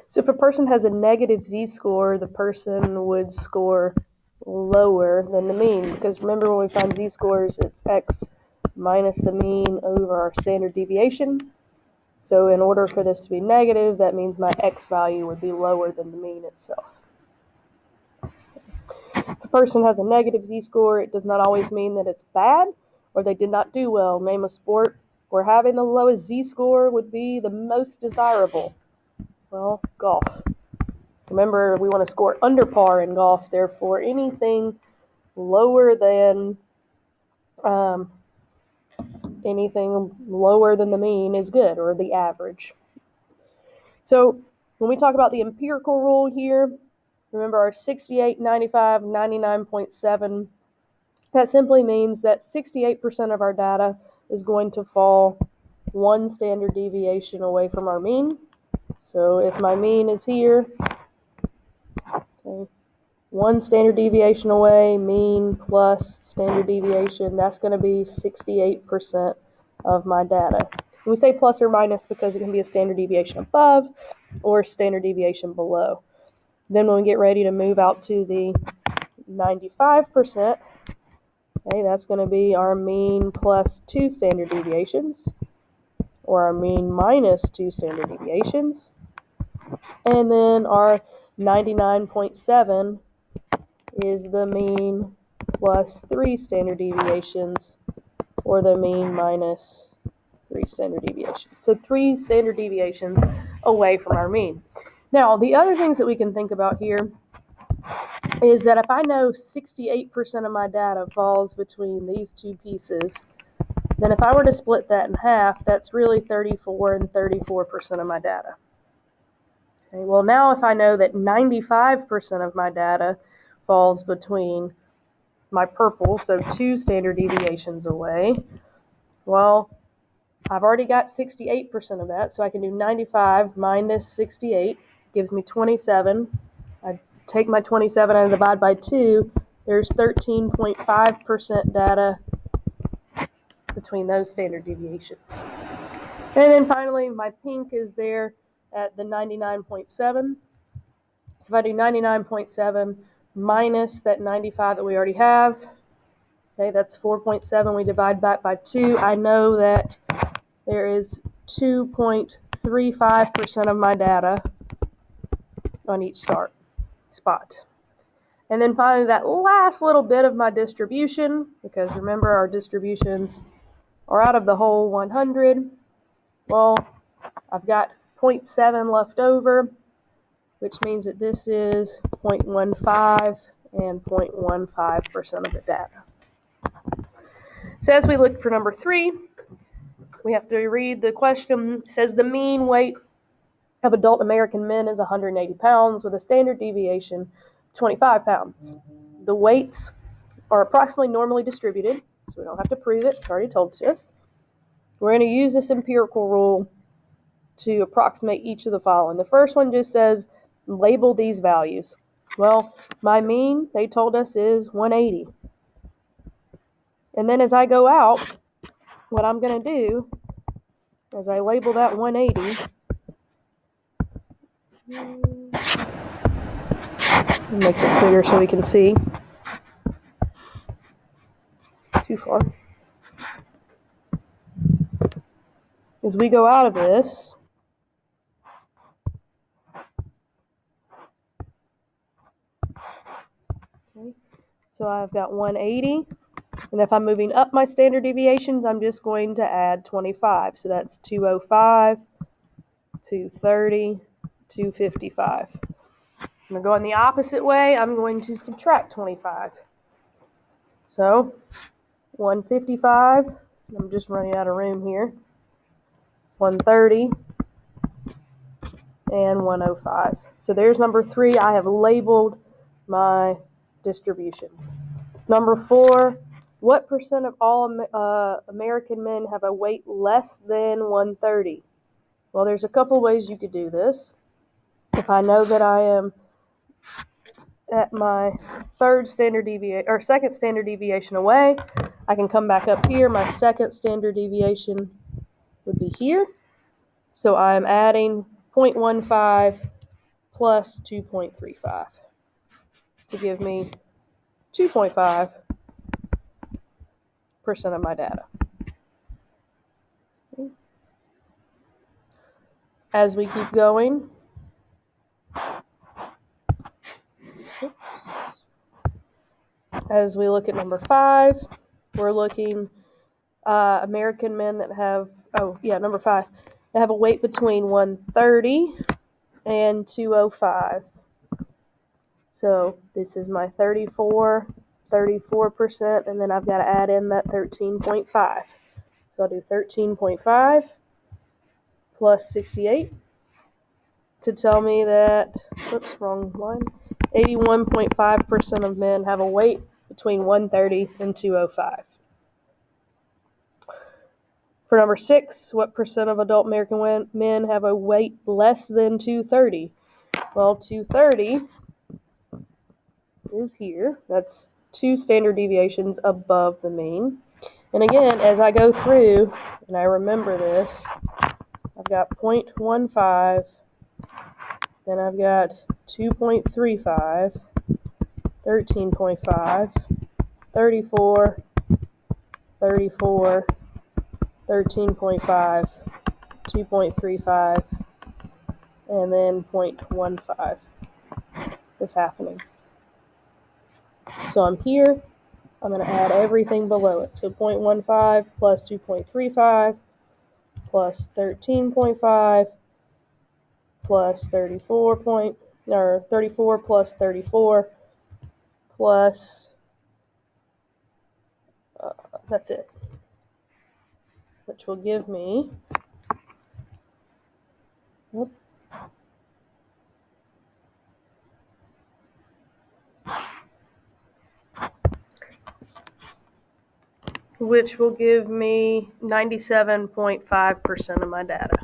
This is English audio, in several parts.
So if a person has a negative z-score, the person would score lower than the mean, because remember when we find z-scores, it's x minus the mean over our standard deviation. So in order for this to be negative, that means my x value would be lower than the mean itself. If a person has a negative z-score, it does not always mean that it's bad or they did not do well. Name a sport where having the lowest z-score would be the most desirable. Well, golf. Remember, we want to score under par in golf, therefore anything lower than the mean is good, or the average. So when we talk about the empirical rule here, remember our 68, 95, 99.7, that simply means that 68% of our data is going to fall one standard deviation away from our mean. So if my mean is here, okay, one standard deviation away, mean plus standard deviation, that's going to be 68% of my data. And we say plus or minus because it can be a standard deviation above or standard deviation below. Then when we get ready to move out to the 95%, okay, that's going to be our mean plus 2 standard deviations, or our mean minus 2 standard deviations. And then our 99.7 is the mean plus 3 standard deviations, or the mean minus 3 standard deviations. So 3 standard deviations away from our mean. Now, the other things that we can think about here is that if I know 68% of my data falls between these two pieces, then if I were to split that in half, that's really 34 and 34% of my data. Okay, well, now if I know that 95% of my data falls between my purple, so 2 standard deviations away, well, I've already got 68% of that, so I can do 95 minus 68, gives me 27. I take my 27 and divide by 2, there's 13.5% data between those standard deviations. And then finally, my pink is there at the 99.7. So if I do 99.7 minus that 95 that we already have, okay, that's 4.7. We divide that by 2. I know that there is 2.35% of my data on each spot. And then finally, that last little bit of my distribution, because remember our distributions are out of the whole 100. Well, I've got 0.7 left over, which means that this is 0.15 and 0.15% of the data. So as we look for number 3, we have to read the question. It says the mean weight of adult American men is 180 pounds with a standard deviation of 25 pounds. The weights are approximately normally distributed, so we don't have to prove it. It's already told to us. We're going to use this empirical rule to approximate each of the following. The first one just says label these values. Well, my mean, they told us, is 180. And then as I go out, what I'm going to do is I label that 180. Make this bigger so we can see. Too far. As we go out of this, okay, so I've got 180, and if I'm moving up my standard deviations, I'm just going to add 25. So that's 205, 230, 255. I'm going to go in the opposite way. I'm going to subtract 25. So 155, I'm just running out of room here, 130, and 105. So there's number 3. I have labeled my distribution. Number 4, what percent of all American men have a weight less than 130? Well, there's a couple ways you could do this. If I know that I am at my second standard deviation away, I can come back up here. My second standard deviation would be here. So I'm adding 0.15 plus 2.35 to give me 2.5% of my data. As we keep going, as we look at number 5, we're looking American men that have, number 5, that have a weight between 130 and 205. So this is my 34%, and then I've got to add in that 13.5. So I'll do 13.5 plus 68 to tell me that, wrong line, 81.5% of men have a weight between 130 and 205. For number 6, what percent of adult American men have a weight less than 230? Well, 230 is here. That's 2 standard deviations above the mean. And again, as I go through, and I remember this, I've got 0.15, then I've got 2.35, 13.5, 34, 34, 13.5, 2.35, and then 0.15 is happening. So I'm here, I'm going to add everything below it. So 0.15 plus 2.35 plus 13.5 plus 34 plus 34 plus, that's it, which will give me, which will give me 97.5% of my data.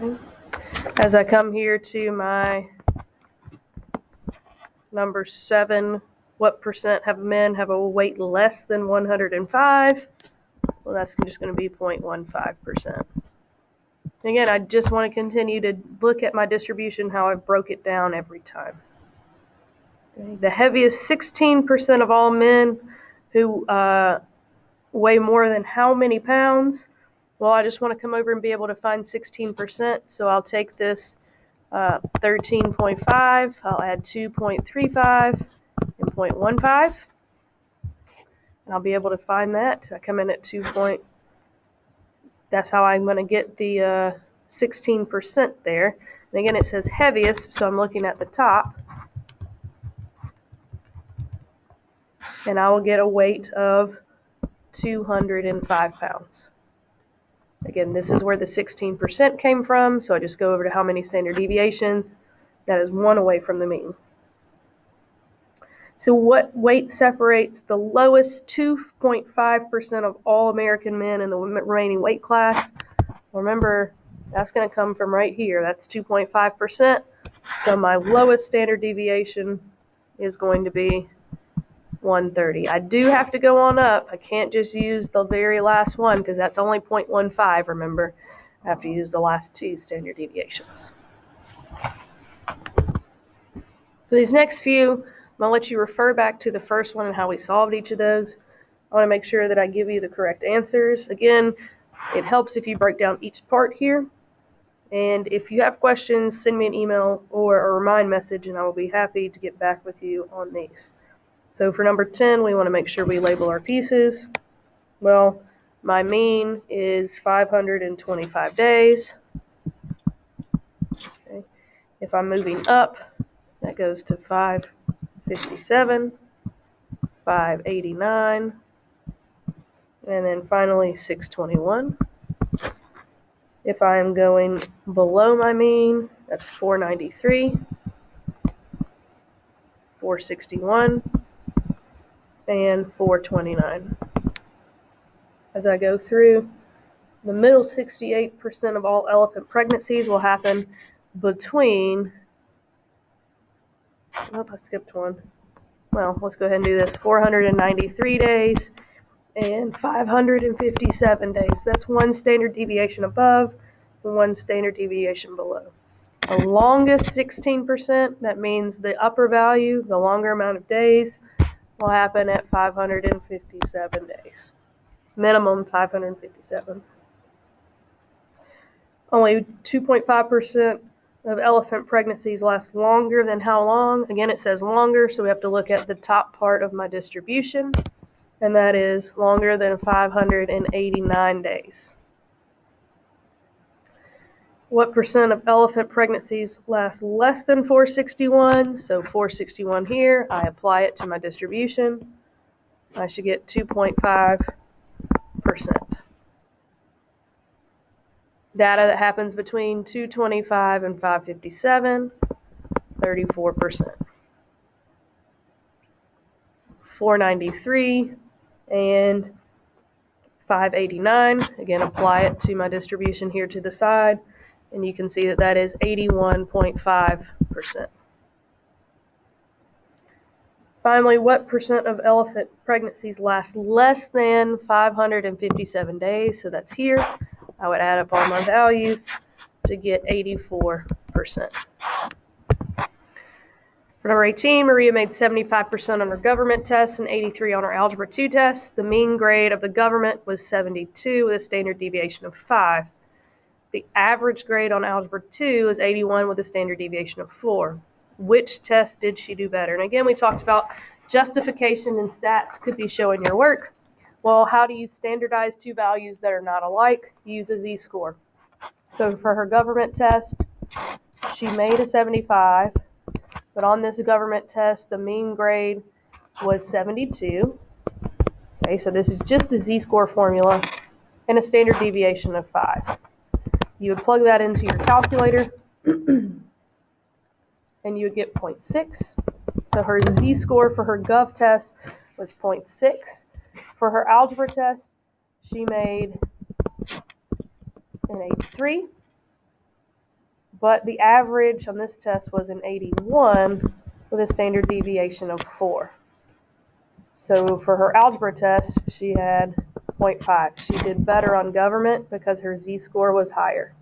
Okay. As I come here to my number 7, what percent have men have a weight less than 105? Well, that's just going to be 0.15%. Again, I just want to continue to look at my distribution, how I broke it down every time. Okay. The heaviest 16% of all men who weigh more than how many pounds? Well, I just want to come over and be able to find 16%, so I'll take this 13.5, I'll add 2.35 and 0.15, and I'll be able to find that. I come in at 2. That's how I'm going to get the 16% there. And again, it says heaviest, so I'm looking at the top, and I will get a weight of 205 pounds. Again, this is where the 16% came from, so I just go over to how many standard deviations. That is 1 away from the mean. So what weight separates the lowest 2.5% of all American men in the remaining weight class? Remember, that's going to come from right here. That's 2.5%. So my lowest standard deviation is going to be 130. I do have to go on up. I can't just use the very last one because that's only 0.15, remember. I have to use the last 2 standard deviations. For these next few, I'm going to let you refer back to the first one and how we solved each of those. I want to make sure that I give you the correct answers. Again, it helps if you break down each part here. And if you have questions, send me an email or a remind message, and I will be happy to get back with you on these. So for number 10, we want to make sure we label our pieces. Well, my mean is 525 days. Okay. If I'm moving up, that goes to 557, 589, and then finally 621. If I am going below my mean, that's 493, 461, and 429. As I go through, the middle 68% of all elephant pregnancies will happen between, I skipped one. Well, let's go ahead and do this. 493 days and 557 days. That's 1 standard deviation above and 1 standard deviation below. The longest 16%, that means the upper value, the longer amount of days, will happen at 557 days. Minimum 557. Only 2.5% of elephant pregnancies last longer than how long? Again, it says longer, so we have to look at the top part of my distribution, and that is longer than 589 days. What percent of elephant pregnancies last less than 461? So 461 here, I apply it to my distribution. I should get 2.5%. Data that happens between 225 and 557, 34%. 493 and 589, again, apply it to my distribution here to the side, and you can see that that is 81.5%. Finally, what percent of elephant pregnancies last less than 557 days? So that's here. I would add up all my values to get 84%. For number 18, Maria made 75% on her government test and 83 on her Algebra 2 test. The mean grade of the government was 72 with a standard deviation of 5. The average grade on Algebra 2 is 81 with a standard deviation of 4. Which test did she do better? And again, we talked about justification and stats could be showing your work. Well, how do you standardize two values that are not alike? Use a z-score. So for her government test, she made a 75, but on this government test, the mean grade was 72. Okay, so this is just the z-score formula and a standard deviation of 5. You would plug that into your calculator, and you would get 0.6. So her z-score for her gov test was 0.6. For her algebra test, she made an 83. But the average on this test was an 81 with a standard deviation of 4. So for her algebra test, she had 0.5. She did better on government because her z-score was higher.